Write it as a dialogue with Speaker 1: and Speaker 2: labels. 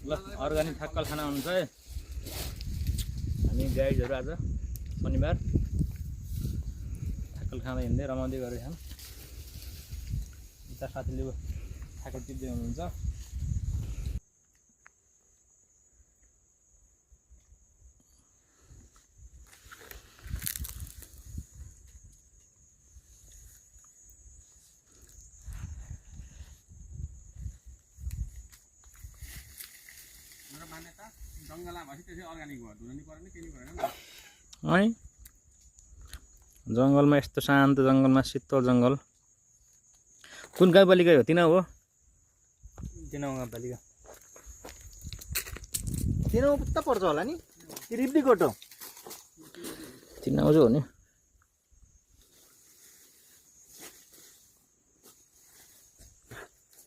Speaker 1: ल अर्ग्यानिक थाक्कल खाना हुन्छ है। हामी गाइजहरू आज शनिबार थाक्कल खाँदा हिँड्दै रमाउँदै गरेछौँ। यता साथीले थाक्कल टिप्दै हुनुहुन्छ। है जङ्गलमा यस्तो शान्त जङ्गलमा शीतल जङ्गल कुन गाउँपालिका हो? तिनौ हो? तिनौ गाउँपालिका। तिनौ त पर्छ होला नि कि रिब्दीकोट हो? तिनौ चाहिँ हो नि।